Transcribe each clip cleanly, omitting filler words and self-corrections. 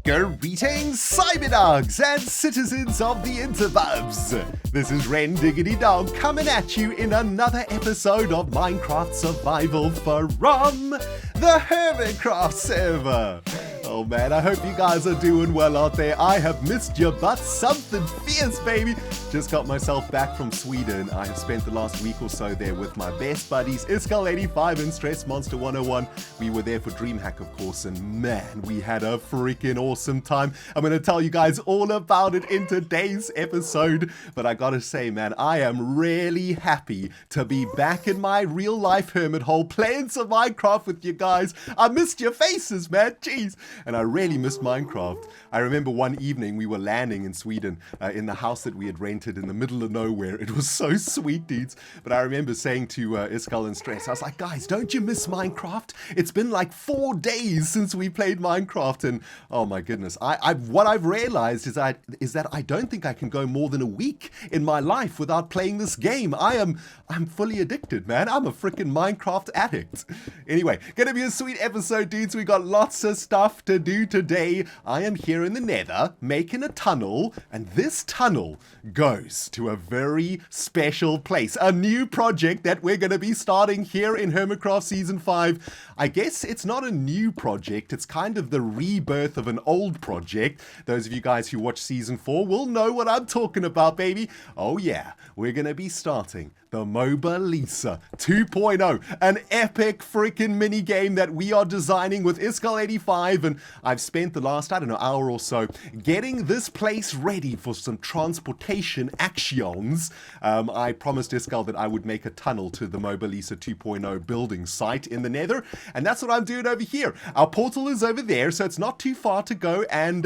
Greetings, Cyberdogs and citizens of the interwebs. This is ReNDoG coming at you in another episode of Minecraft Survival from the Hermitcraft server. Oh man, I hope you guys are doing well out there. I have missed you, but something fierce, baby. Just got myself back from Sweden. I have spent the last week or so there with my best buddies, Iskal85 and Stress Monster 101. We were there for Dreamhack, of course, and man, we had a freaking awesome time. I'm going to tell you guys all about it in today's episode, but I gotta say, man, I am really happy to be back in my real life hermit hole playing some Minecraft with you guys. I missed your faces, man, jeez. And I really missed Minecraft. I remember one evening we were landing in Sweden in the house that we had rented in the middle of nowhere. It was so sweet, dudes. But I remember saying to Iskal and Stress, I was like, guys, don't you miss Minecraft? It's been like 4 days since we played Minecraft. And oh my goodness, what I've realized is that I don't think I can go more than a week in my life without playing this game. I'm fully addicted, man. I'm a freaking Minecraft addict. Anyway, gonna be a sweet episode, dudes. We got lots of stuff to do today. I am here in the nether making a tunnel, and this tunnel goes to a very special place, a new project that we're going to be starting here in Hermitcraft Season 5. I guess it's not a new project, it's kind of the rebirth of an old project. Those of you guys who watch Season 4 will know what I'm talking about, baby. Oh yeah, we're going to be starting the Mobalisa 2.0, an epic freaking mini game that we are designing with Iskal85, and I've spent the last, I don't know, hour or so getting this place ready for some transportation actions. I promised Iskal that I would make a tunnel to the Mobalisa 2.0 building site in the nether, and that's what I'm doing over here. Our portal is over there, so it's not too far to go, and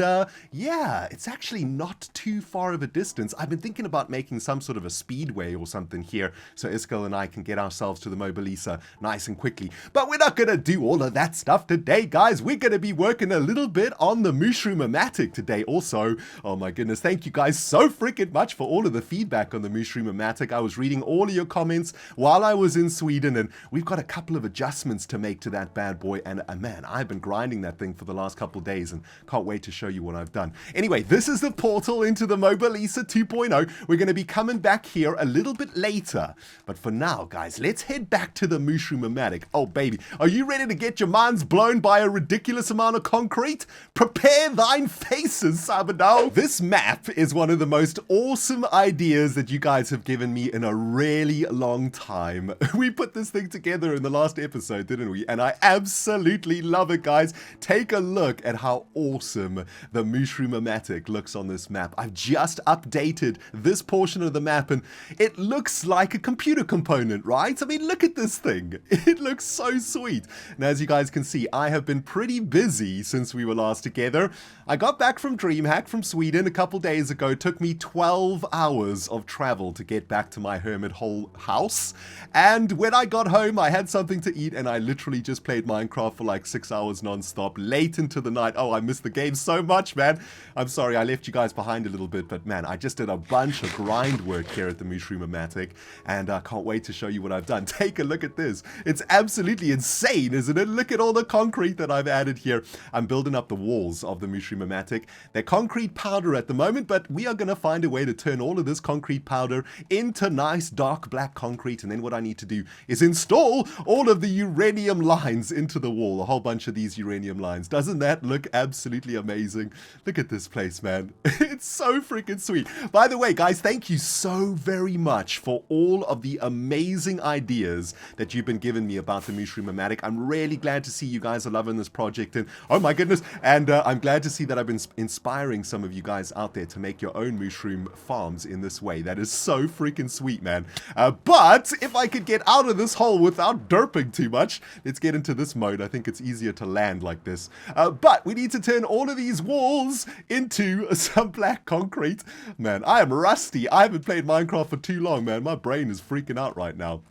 yeah, it's actually not too far of a distance. I've been thinking about making some sort of a speedway or something here, so Iskal and I can get ourselves to the Mobalisa nice and quickly. But we're not going to do all of that stuff today, guys. We're going to be working a little bit on the Mooshroom-O-Matic today also. Oh my goodness, thank you guys so freaking much for all of the feedback on the Mooshroom-O-Matic. I was reading all of your comments while I was in Sweden, and we've got a couple of adjustments to make to that bad boy, and man, I've been grinding that thing for the last couple of days and can't wait to show you what I've done. Anyway, this is the portal into the Mobalisa 2.0. We're going to be coming back here a little bit later. But for now, guys, let's head back to the Mooshroom-O-Matic. Oh, baby, are you ready to get your minds blown by a ridiculous amount of concrete? Prepare thine faces, Cyberdog. This map is one of the most awesome ideas that you guys have given me in a really long time. We put this thing together in the last episode, didn't we? And I absolutely love it, guys. Take a look at how awesome the Mooshroom-O-Matic looks on this map. I've just updated this portion of the map, and it looks like a computer component, right? I mean, look at this thing. It looks so sweet. And as you guys can see, I have been pretty busy since we were last together. I got back from Dreamhack from Sweden a couple days ago. It took me 12 hours of travel to get back to my hermit hole house. And when I got home, I had something to eat, and I literally just played Minecraft for like 6 hours non-stop, late into the night. Oh, I missed the game so much, man. I'm sorry, I left you guys behind a little bit, but man, I just did a bunch of grind work here at the Mooshroom-O-Matic, and I can't wait to show you what I've done. Take a look at this. It's absolutely insane, isn't it? Look at all the concrete that I've added here. I'm building up the walls of the Mooshroom-O-Matic. They're concrete powder at the moment, but we are going to find a way to turn all of this concrete powder into nice dark black concrete, and then what I need to do is install all of the URENIUM lines into the wall, a whole bunch of these URENIUM lines. Doesn't that look absolutely amazing? Look at this place, man. It's so freaking sweet. By the way, guys, thank you so very much for all of the amazing ideas that you've been giving me about the Mooshroom-O-Matic. I'm really glad to see you guys are loving this project, and oh my goodness, and I'm glad to see that I've been inspiring some of you guys out there to make your own mushroom farms in this way. That is so freaking sweet, man. But if I could get out of this hole without derping too much, let's get into this mode. I think it's easier to land like this. But we need to turn all of these walls into some black concrete. Man, I am rusty. I haven't played Minecraft for too long, man. My brain is freaking out right now.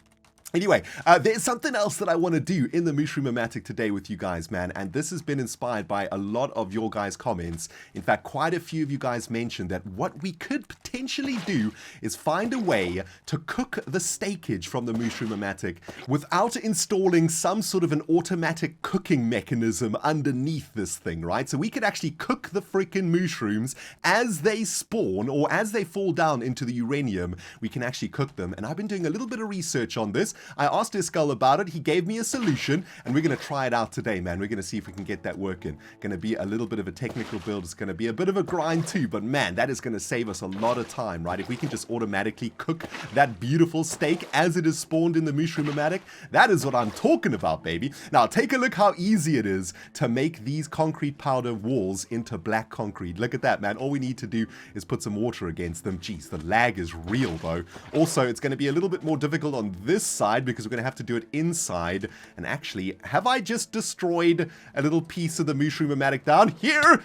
Anyway, there's something else that I want to do in the Mooshroom-O-Matic today with you guys, man, and this has been inspired by a lot of your guys' comments. In fact, quite a few of you guys mentioned that what we could potentially do is find a way to cook the steakage from the Mooshroom-O-Matic without installing some sort of an automatic cooking mechanism underneath this thing, right? So we could actually cook the freaking mushrooms as they spawn or as they fall down into the uranium. We can actually cook them, and I've been doing a little bit of research on this. I asked Iskull about it, he gave me a solution, and we're going to try it out today, man. We're going to see if we can get that working. Going to be a little bit of a technical build, it's going to be a bit of a grind too, but man, that is going to save us a lot of time, right? If we can just automatically cook that beautiful steak as it is spawned in the Mooshroom-O-Matic, that is what I'm talking about, baby. Now, take a look how easy it is to make these concrete powder walls into black concrete. Look at that, man. All we need to do is put some water against them. Jeez, the lag is real, though. Also, it's going to be a little bit more difficult on this side, because we're going to have to do it inside. And actually, have I just destroyed a little piece of the Mooshroom-O-Matic down here?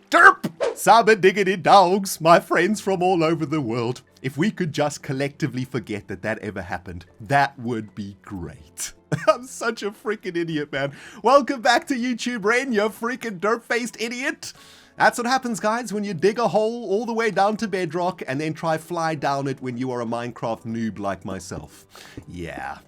Derp! Cyberdiggity dogs, my friends from all over the world. If we could just collectively forget that that ever happened, that would be great. I'm such a freaking idiot, man. Welcome back to YouTube, Ren, you freaking derp-faced idiot. That's what happens, guys, when you dig a hole all the way down to bedrock and then try fly down it when you are a Minecraft noob like myself. Yeah.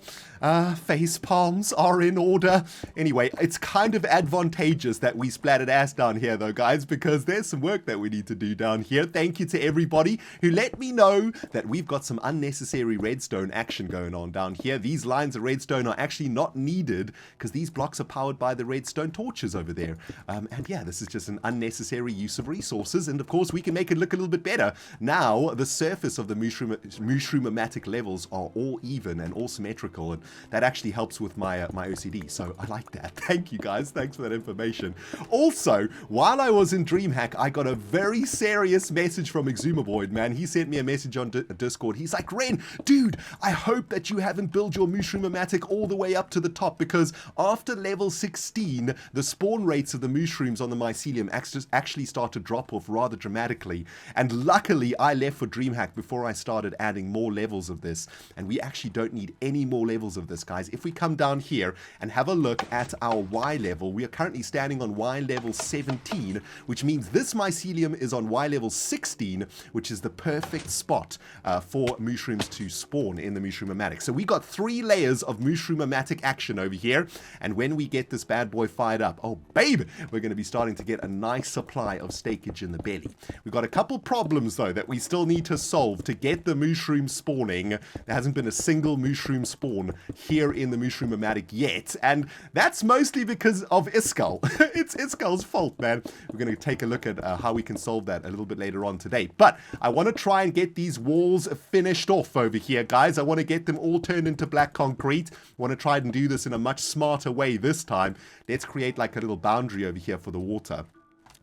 Face palms are in order. Anyway, it's kind of advantageous that we splattered ass down here, though, guys, because there's some work that we need to do down here. Thank you to everybody who let me know that we've got some unnecessary redstone action going on down here. These lines of redstone are actually not needed because these blocks are powered by the redstone torches over there. And yeah, this is just an unnecessary use of resources, and of course we can make it look a little bit better. Now, the surface of the Mooshroom-O-Matic levels are all even and all symmetrical, and that actually helps with my my OCD, so I like that. Thank you, guys. Thanks for that information. Also, while I was in Dreamhack, I got a very serious message from Exumaboyd, man. He sent me a message on Discord. He's like, Ren, dude, I hope that you haven't built your Mooshroom-O-Matic all the way up to the top, because after level 16, the spawn rates of the mushrooms on the mycelium actually start to drop off rather dramatically. And luckily, I left for Dreamhack before I started adding more levels of this, and we actually don't need any more levels of this, guys. If we come down here and have a look at our Y level, we are currently standing on Y level 17, which means this mycelium is on Y level 16, which is the perfect spot for mushrooms to spawn in the Mooshroom-O-Matic. So we got 3 layers of Mooshroom-O-Matic action over here, and when we get this bad boy fired up, oh babe, we're going to be starting to get a nice supply of steakage in the belly. We've got a couple problems, though, that we still need to solve to get the mushroom spawning. There hasn't been a single mushroom spawn here in the Mooshroom-O-Matic yet, and that's mostly because of Iskull. It's Iskull's fault, man. We're going to take a look at how we can solve that a little bit later on today, but I want to try and get these walls finished off over here, guys. I want to get them all turned into black concrete. I want to try and do this in a much smarter way this time. Let's create like a little boundary over here for the water.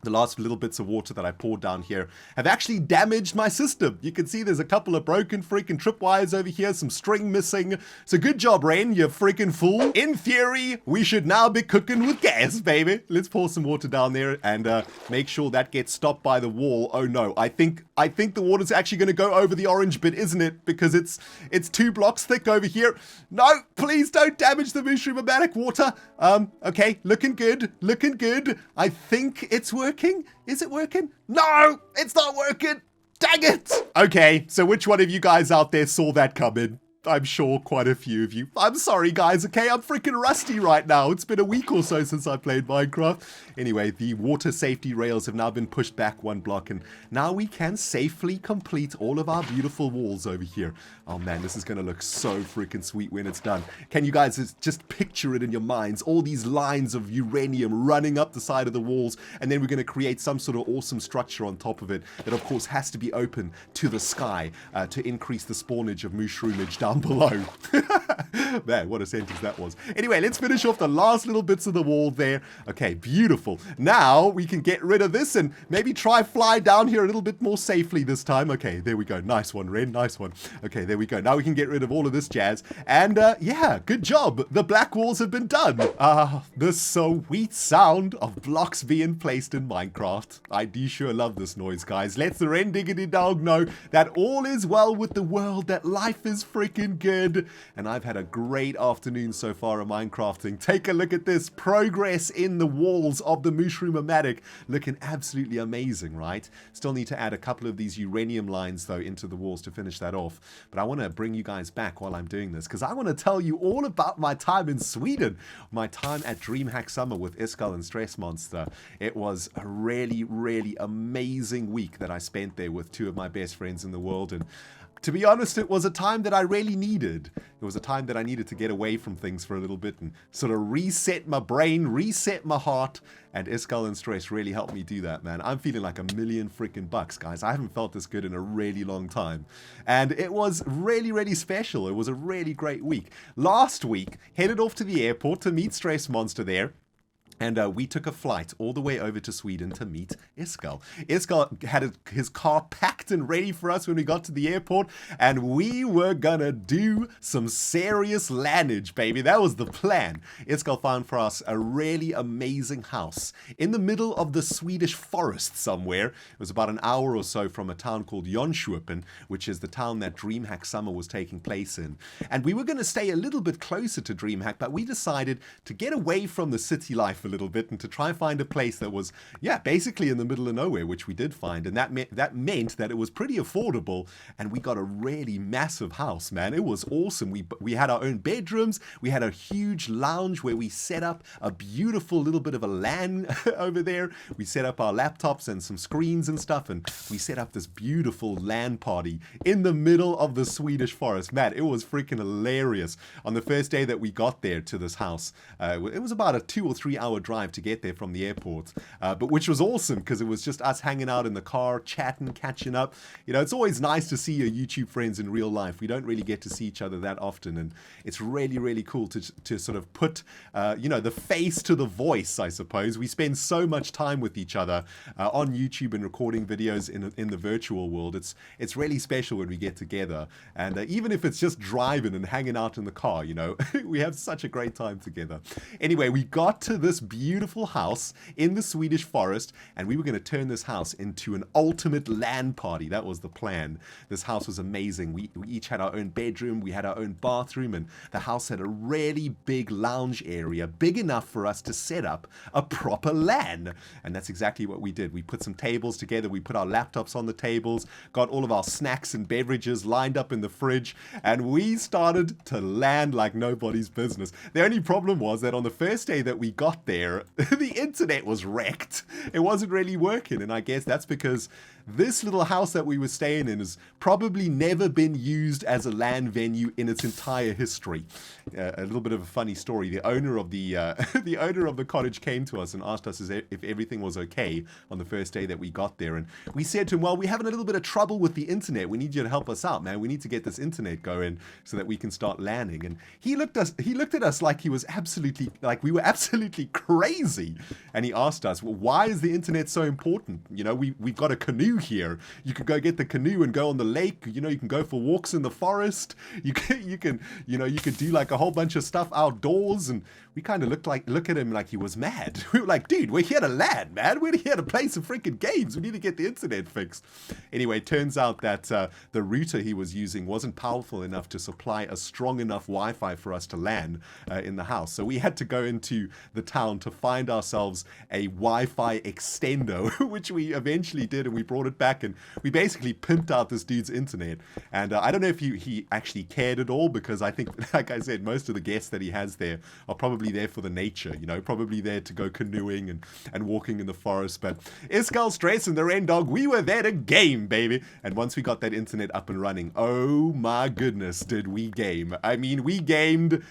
The last little bits of water that I poured down here have actually damaged my system. You can see there's a couple of broken freaking tripwires over here, some string missing. So good job, Ren, you freaking fool. In theory, we should now be cooking with gas, baby. Let's pour some water down there and make sure that gets stopped by the wall. Oh no, I think the water's actually going to go over the orange bit, isn't it? Because it's 2 blocks thick over here. No, please don't damage the Mooshroom-O-Matic water. Okay, looking good, looking good. I think it's working. Is it working? No, it's not working. Dang it. Okay, so which one of you guys out there saw that coming? I'm sure quite a few of you. I'm sorry, guys, okay? I'm freaking rusty right now. It's been a week or so since I played Minecraft. Anyway, the water safety rails have now been pushed back 1 block, and now we can safely complete all of our beautiful walls over here. Oh man, this is going to look so freaking sweet when it's done. Can you guys just picture it in your minds? All these lines of uranium running up the side of the walls, and then we're going to create some sort of awesome structure on top of it that, of course, has to be open to the sky to increase the spawnage of mushroomage down below. Man, what a sentence that was. Anyway, let's finish off the last little bits of the wall there. Okay, beautiful. Now we can get rid of this and maybe try fly down here a little bit more safely this time. Okay, there we go. Nice one, Ren. Nice one. Okay, there we go. Now we can get rid of all of this jazz. And yeah, good job. The black walls have been done. The sweet sound of blocks being placed in Minecraft. I do sure love this noise, guys. Let the ReNDoG know that all is well with the world, that life is freaking looking good. And I've had a great afternoon so far of Minecrafting. Take a look at this progress in the walls of the Mooshroom-O-Matic. Looking absolutely amazing, right? Still need to add a couple of these URENIUM lines, though, into the walls to finish that off. But I want to bring you guys back while I'm doing this, because I want to tell you all about my time in Sweden. My time at Dreamhack Summer with Iskall and Stress Monster. It was a really, really amazing week that I spent there with two of my best friends in the world. And to be honest, it was a time that I really needed. It was a time that I needed to get away from things for a little bit and sort of reset my brain, reset my heart. And Iskall and Stress really helped me do that, man. I'm feeling like $1,000,000 freaking bucks, guys. I haven't felt this good in a really long time. And it was really, really special. It was a really great week. Last week, headed off to the airport to meet Stress Monster there. And we took a flight all the way over to Sweden to meet Iskall. Iskall had his car packed and ready for us when we got to the airport. And we were gonna do some serious landage, baby. That was the plan. Iskall found for us a really amazing house in the middle of the Swedish forest somewhere. It was about an hour or so from a town called Jönköping, which is the town that Dreamhack Summer was taking place in. And we were going to stay a little bit closer to Dreamhack, but we decided to get away from the city life a little bit and to try and find a place that was, basically in the middle of nowhere, which we did find. And that meant that it was pretty affordable, and we got a really massive house, man. It was awesome. We had our own bedrooms. We had a huge lounge where we set up a beautiful little bit of a LAN over there. We set up our laptops and some screens and stuff, and we set up this beautiful LAN party in the middle of the Swedish forest. Man, it was freaking hilarious. On the first day that we got there to this house, it was about a 2 or 3 hour drive to get there from the airport, but which was awesome because it was just us hanging out in the car, chatting, catching up. You know, it's always nice to see your YouTube friends in real life. We don't really get to see each other that often, and it's really, really cool to sort of put, the face to the voice, I suppose. We spend so much time with each other on YouTube and recording videos in the virtual world. It's really special when we get together, and even if it's just driving and hanging out in the car, we have such a great time together. Anyway, we got to this beautiful house in the Swedish forest, and we were going to turn this house into an ultimate LAN party. That was the plan. This house was amazing. We each had our own bedroom, we had our own bathroom, and the house had a really big lounge area, big enough for us to set up a proper LAN. And that's exactly what we did. We put some tables together, we put our laptops on the tables, got all of our snacks and beverages lined up in the fridge, and we started to LAN like nobody's business. The only problem was that on the first day that we got there, the internet was wrecked. It wasn't really working, and I guess that's because this little house that we were staying in has probably never been used as a LAN venue in its entire history. A little bit of a funny story. The owner of the owner of the cottage came to us and asked us if everything was okay on the first day that we got there, and we said to him, "Well, we're having a little bit of trouble with the internet. We need you to help us out, man. We need to get this internet going so that we can start LANing." And he looked at us like we were absolutely crazy, and he asked us, "Well, why is the internet so important? We've got a canoe here. You could go get the canoe and go on the lake. You can go for walks in the forest. You can do like a whole bunch of stuff outdoors." And we kind of looked at him like he was mad. We were like, "Dude, we're here to LAN, man. We're here to play some freaking games. We need to get the internet fixed." Anyway, it turns out that the router he was using wasn't powerful enough to supply a strong enough Wi-Fi for us to LAN in the house. So we had to go into the town to find ourselves a Wi-Fi extender, which we eventually did, and we brought it back, and we basically pimped out this dude's internet. And I don't know if he actually cared at all, because I think, like I said, most of the guests that he has there are probably there for the nature, probably there to go canoeing and walking in the forest. But Iskall, Stress, and the ReNDoG, we were there to game, baby. And once we got that internet up and running, oh my goodness, did we game. I mean, we gamed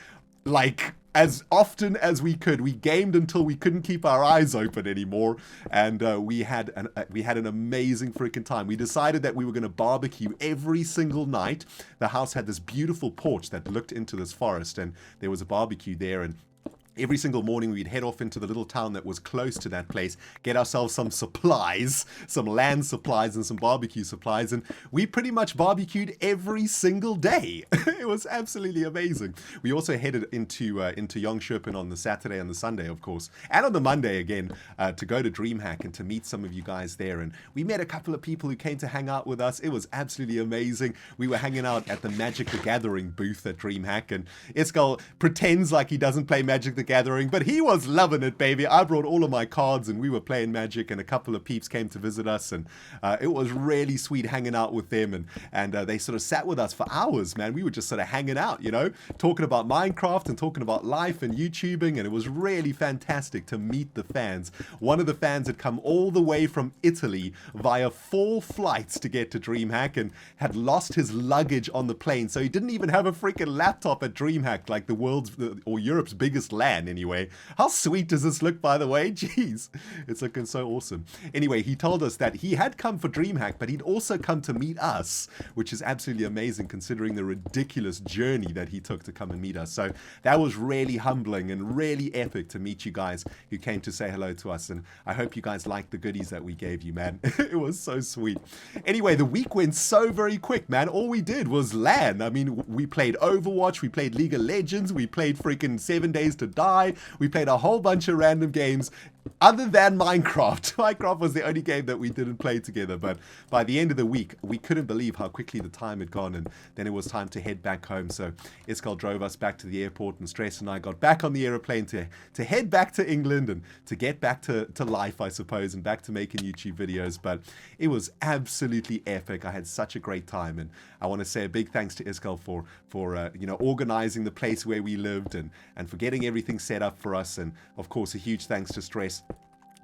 like as often as we could. We gamed until we couldn't keep our eyes open anymore, and we had an amazing freaking time. We decided that we were going to barbecue every single night. The house had this beautiful porch that looked into this forest, and there was a barbecue there, and Every single morning we'd head off into the little town that was close to that place, get ourselves some supplies, some land supplies and some barbecue supplies, and we pretty much barbecued every single day. It was absolutely amazing. We also headed into Yongsherpen on the Saturday and the Sunday, of course, and on the Monday again, to go to Dreamhack and to meet some of you guys there. And we met a couple of people who came to hang out with us. It was absolutely amazing. We were hanging out at the Magic the Gathering booth at Dreamhack, and Iskal pretends like he doesn't play Magic the Gathering, but he was loving it, baby. I brought all of my cards and we were playing Magic, and a couple of peeps came to visit us, and it was really sweet hanging out with them, and they sort of sat with us for hours, man. We were just sort of hanging out, you know, talking about Minecraft and talking about life and YouTubing, and it was really fantastic to meet the fans. One of the fans had come all the way from Italy via 4 flights to get to Dreamhack and had lost his luggage on the plane, so he didn't even have a freaking laptop at Dreamhack, like the world's or Europe's biggest LAN anyway. How sweet does this look, by the way? Jeez, it's looking so awesome. Anyway, he told us that he had come for Dreamhack, but he'd also come to meet us, which is absolutely amazing considering the ridiculous journey that he took to come and meet us. So that was really humbling and really epic to meet you guys who came to say hello to us, and I hope you guys liked the goodies that we gave you, man. It was so sweet. Anyway, the week went so very quick, man. All we did was LAN. I mean, we played Overwatch, we played League of Legends, we played freaking 7 Days to Die, we played a whole bunch of random games other than Minecraft. Minecraft was the only game that we didn't play together, but by the end of the week, we couldn't believe how quickly the time had gone, and then it was time to head back home. So Iskal drove us back to the airport, and Stress and I got back on the aeroplane to head back to England and to get back to life, I suppose, and back to making YouTube videos. But it was absolutely epic. I had such a great time, and I want to say a big thanks to Iskal for you know, organizing the place where we lived and for getting everything set up for us, and of course a huge thanks to Stress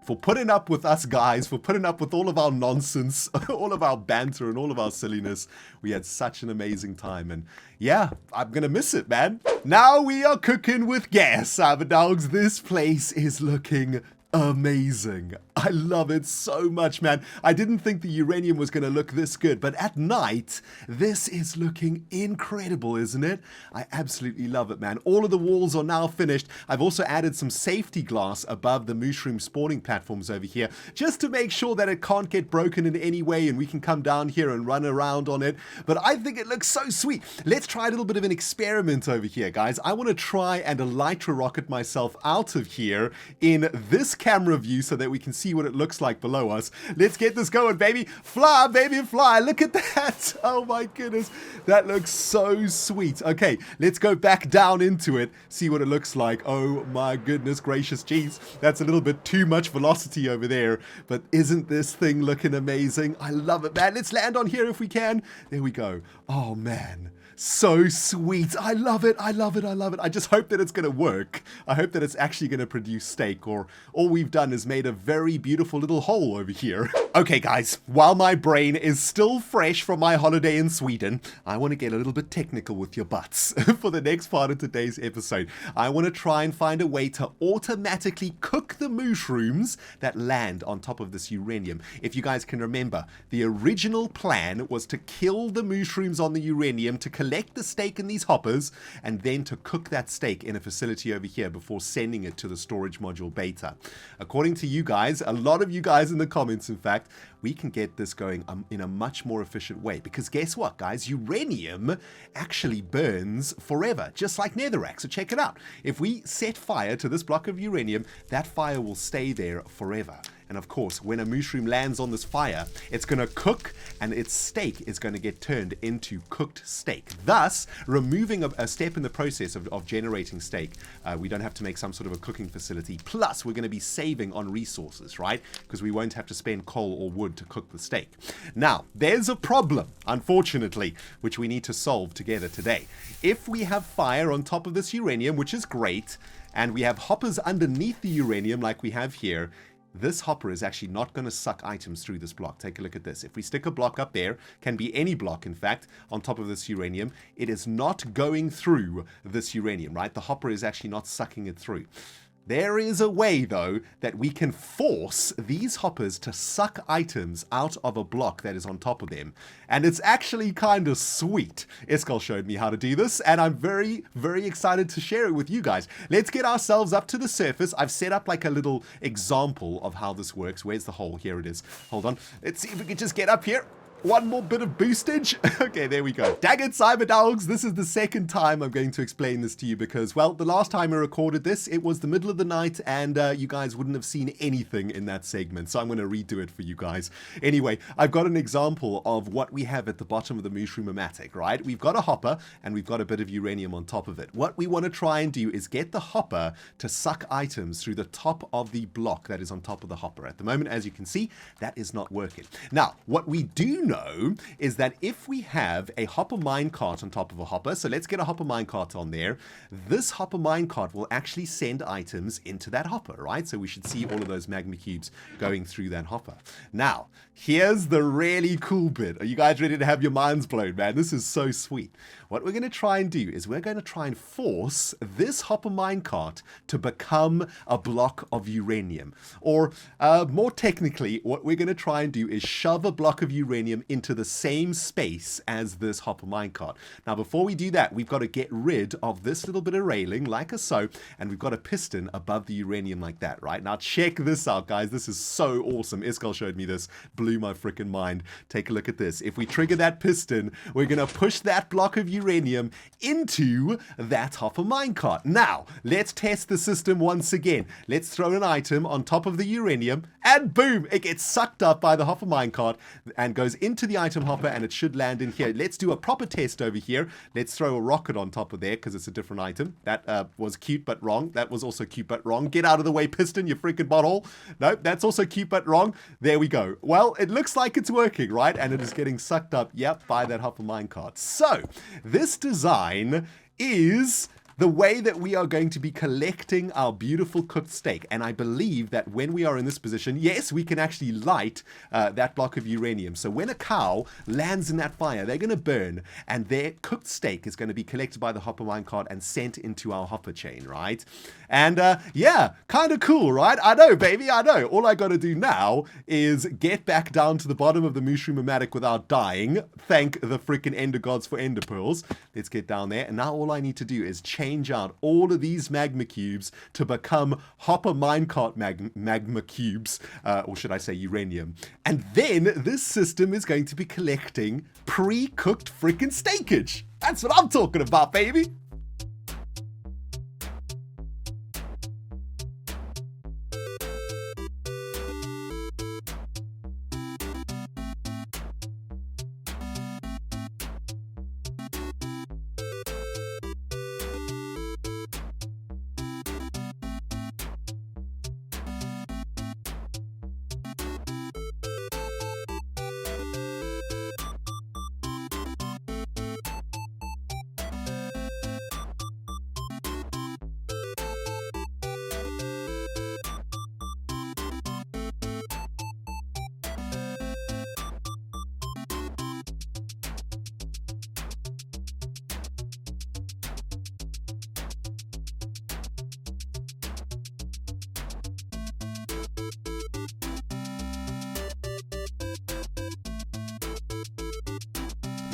for putting up with us guys, for putting up with all of our nonsense, all of our banter and all of our silliness. We had such an amazing time, and yeah, I'm gonna miss it, man. Now we are cooking with gas, Cyberdogs. This place is looking amazing. I love it so much, man. I didn't think the uranium was going to look this good, but at night, this is looking incredible, isn't it? I absolutely love it, man. All of the walls are now finished. I've also added some safety glass above the mushroom spawning platforms over here, just to make sure that it can't get broken in any way and we can come down here and run around on it. But I think it looks so sweet. Let's try a little bit of an experiment over here, guys. I want to try and elytra rocket myself out of here in this camera view so that we can see what it looks like below us. Let's get this going, baby. Fly, baby, fly. Look at that. Oh my goodness. That looks so sweet. Okay, let's go back down into it, see what it looks like. Oh my goodness gracious. Jeez, that's a little bit too much velocity over there. But isn't this thing looking amazing? I love it, man. Let's land on here if we can. There we go. Oh man. So sweet. I love it. I love it. I love it. I just hope that it's going to work. I hope that it's actually going to produce steak, or all we've done is made a very beautiful little hole over here. Okay, guys, while my brain is still fresh from my holiday in Sweden, I want to get a little bit technical with your butts. For the next part of today's episode, I want to try and find a way to automatically cook the mushrooms that land on top of this uranium. If you guys can remember, the original plan was to kill the mushrooms on the uranium, to collect the steak in these hoppers, and then to cook that steak in a facility over here before sending it to the storage module beta. According to you guys, a lot of you guys in the comments, in fact, we can get this going in a much more efficient way, because guess what, guys? Uranium actually burns forever, just like netherrack. So check it out. If we set fire to this block of uranium, that fire will stay there forever. And of course, when a mushroom lands on this fire, it's going to cook, and its steak is going to get turned into cooked steak, thus removing a step in the process of generating steak. We don't have to make some sort of a cooking facility. Plus, we're going to be saving on resources, right? Because we won't have to spend coal or wood to cook the steak. Now, there's a problem, unfortunately, which we need to solve together today. If we have fire on top of this uranium, which is great, and we have hoppers underneath the uranium like we have here, this hopper is actually not going to suck items through this block. Take a look at this. If we stick a block up there, can be any block, in fact, on top of this uranium, it is not going through this uranium, right? The hopper is actually not sucking it through. There is a way, though, that we can force these hoppers to suck items out of a block that is on top of them. And it's actually kind of sweet. Iskal showed me how to do this, and I'm very, very excited to share it with you guys. Let's get ourselves up to the surface. I've set up like a little example of how this works. Where's the hole? Here it is. Hold on. Let's see if we can just get up here. One more bit of boostage. Okay, there we go. Daggered Cyberdogs, this is the second time I'm going to explain this to you because, well, the last time I recorded this, it was the middle of the night and you guys wouldn't have seen anything in that segment, so I'm going to redo it for you guys. Anyway, I've got an example of what we have at the bottom of the Mooshroom-O-Matic, right? We've got a hopper and we've got a bit of uranium on top of it. What we want to try and do is get the hopper to suck items through the top of the block that is on top of the hopper. At the moment, as you can see, that is not working. Now, what we do know is that if we have a hopper minecart on top of a hopper, so let's get a hopper minecart on there, this hopper minecart will actually send items into that hopper, right? So we should see all of those magma cubes going through that hopper. Now, here's the really cool bit. Are you guys ready to have your minds blown, man? This is so sweet. What we're going to try and do is we're going to try and force this hopper minecart to become a block of uranium. Or more technically, what we're going to try and do is shove a block of uranium into the same space as this hopper minecart. Now, before we do that, we've got to get rid of this little bit of railing like so, and we've got a piston above the uranium like that, right? Now, check this out, guys. This is so awesome. Iskal showed me this. Blew my freaking mind. Take a look at this. If we trigger that piston, we're going to push that block of uranium into that hopper minecart. Now, let's test the system once again. Let's throw an item on top of the uranium, and boom, it gets sucked up by the hopper minecart and goes into the item hopper, and it should land in here. Let's do a proper test over here. Let's throw a rocket on top of there because it's a different item. That was cute but wrong. That was also cute but wrong. Get out of the way, piston, you freaking butthole. Nope, that's also cute but wrong. There we go. Well, it looks like it's working, right? And it is getting sucked up, yep, by that hopper minecart. So, this design is the way that we are going to be collecting our beautiful cooked steak. And I believe that when we are in this position, yes, we can actually light that block of uranium. So when a cow lands in that fire, they're going to burn, and their cooked steak is going to be collected by the hopper minecart and sent into our hopper chain, right? And yeah, kind of cool, right? I know, baby, I know. All I got to do now is get back down to the bottom of the Mooshroom-O-Matic without dying. Thank the freaking ender gods for ender pearls. Let's get down there. And now all I need to do is change out all of these magma cubes to become hopper minecart magma cubes, or should I say uranium. And then this system is going to be collecting pre-cooked freaking steakage. That's what I'm talking about, baby.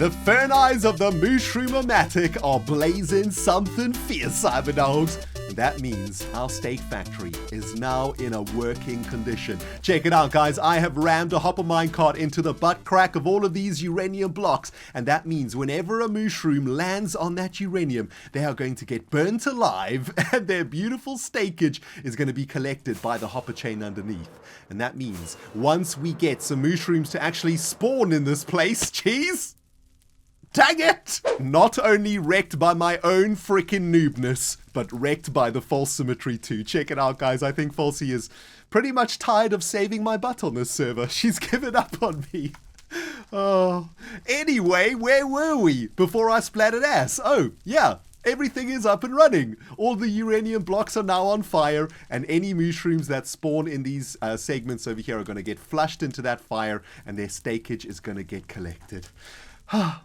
The fern eyes of the Mooshroom-O-Matic are blazing something fierce, Cyberdogs. And that means our steak factory is now in a working condition. Check it out, guys. I have rammed a hopper minecart into the butt crack of all of these uranium blocks. And that means whenever a mushroom lands on that uranium, they are going to get burnt alive and their beautiful steakage is going to be collected by the hopper chain underneath. And that means once we get some mushrooms to actually spawn in this place, cheese, dang it! Not only wrecked by my own freaking noobness, but wrecked by the false symmetry too. Check it out, guys. I think Falsey is pretty much tired of saving my butt on this server. She's given up on me. Oh. Anyway, where were we before I splattered ass? Oh, yeah. Everything is up and running. All the uranium blocks are now on fire, and any mushrooms that spawn in these segments over here are going to get flushed into that fire, and their steakage is going to get collected.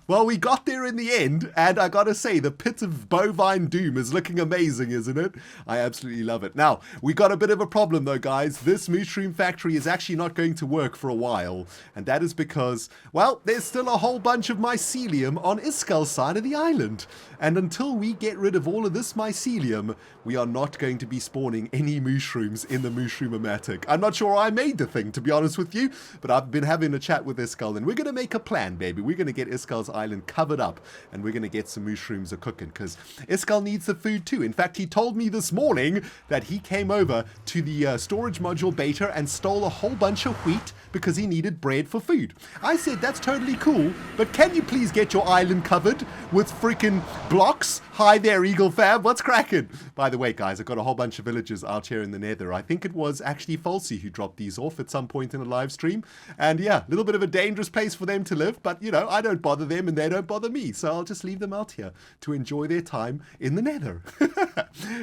Well, we got there in the end, and I gotta say, the pit of bovine doom is looking amazing, isn't it? I absolutely love it. Now, we got a bit of a problem though, guys. This mushroom factory is actually not going to work for a while, and that is because, well, there's still a whole bunch of mycelium on Iskal's side of the island. And until we get rid of all of this mycelium, we are not going to be spawning any mushrooms in the Mooshroom-O-Matic. I'm not sure I made the thing, to be honest with you, but I've been having a chat with Iskal, and we're going to make a plan, baby. We're going to get Iskal's island covered up, and we're going to get some mushrooms a-cooking, because Iskal needs the food too. In fact, he told me this morning that he came over to the storage module beta and stole a whole bunch of wheat because he needed bread for food. I said, that's totally cool, but can you please get your island covered with freaking blocks? Hi there, Eagle Fam, what's cracking? By the way, guys, I've got a whole bunch of villagers out here in the nether. I think it was actually Falsey who dropped these off at some point in a live stream. And yeah, a little bit of a dangerous place for them to live, but you know, I don't bother them and they don't bother me, so I'll just leave them out here to enjoy their time in the nether.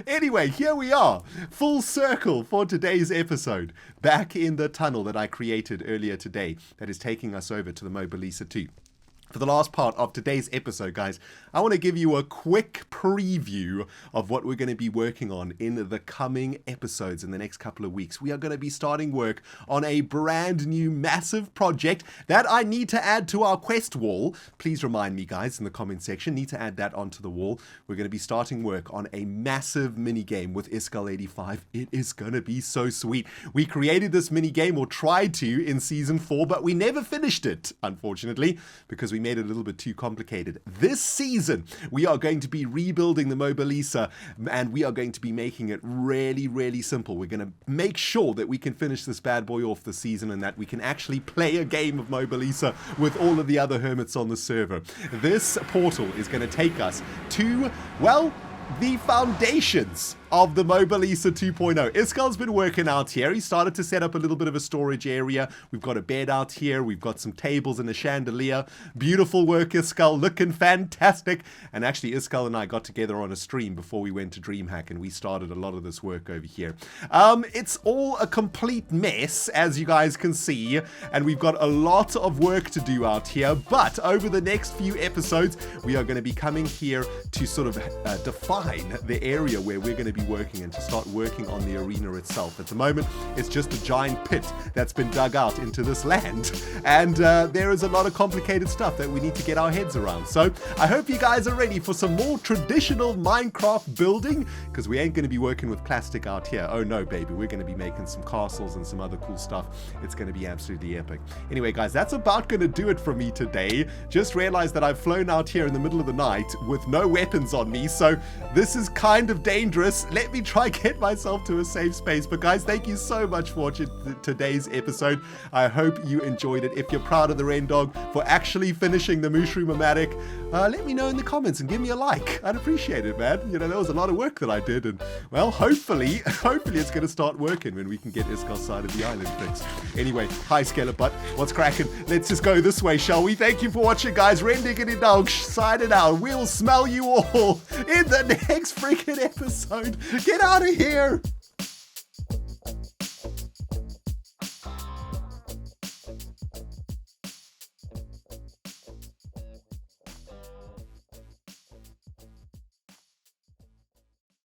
Anyway, here we are, full circle for today's episode, back in the tunnel that I created earlier today that is taking us over to the Mobilisa 2. For the last part of today's episode, guys, I want to give you a quick preview of what we're going to be working on in the coming episodes in the next couple of weeks. We are going to be starting work on a brand new massive project that I need to add to our quest wall. Please remind me, guys, in the comment section, need to add that onto the wall. We're going to be starting work on a massive mini game with Iskal85. It is going to be so sweet. We created this mini game, or tried to, in season 4, but we never finished it, unfortunately, because we made it a little bit too complicated. This season, we are going to be rebuilding the Mobilisa, and we are going to be making it really, really simple. We're going to make sure that we can finish this bad boy off this season and that we can actually play a game of Mobilisa with all of the other hermits on the server. This portal is going to take us to, well, the foundations of the Mobilisa 2.0. Iskal's been working out here. He started to set up a little bit of a storage area. We've got a bed out here. We've got some tables and a chandelier. Beautiful work, Iskal. Looking fantastic. And actually, Iskal and I got together on a stream before we went to Dreamhack, and we started a lot of this work over here. It's all a complete mess, as you guys can see, and we've got a lot of work to do out here. But over the next few episodes, we are going to be coming here to sort of define the area where we're going to be working and to start working on the arena itself. At the moment, it's just a giant pit that's been dug out into this land, and there is a lot of complicated stuff that we need to get our heads around. So I hope you guys are ready for some more traditional Minecraft building, because we ain't going to be working with plastic out here. Oh no, baby, we're going to be making some castles and some other cool stuff. It's going to be absolutely epic. Anyway, guys, that's about going to do it for me today. Just realized that I've flown out here in the middle of the night with no weapons on me, so this is kind of dangerous. Let me try get myself to a safe space. But guys, thank you so much for watching today's episode. I hope you enjoyed it. If you're proud of the ReNDoG for actually finishing the Mooshroom-O-Matic, let me know in the comments and give me a like. I'd appreciate it, man. You know, there was a lot of work that I did, and well, hopefully it's going to start working when we can get Iskal's side of the island fixed. Anyway, hi Skelebutt, what's cracking? Let's just go this way, shall we? Thank you for watching, guys. ReNDoG signing out. We'll smell you all in the next freaking episode. Get out of here!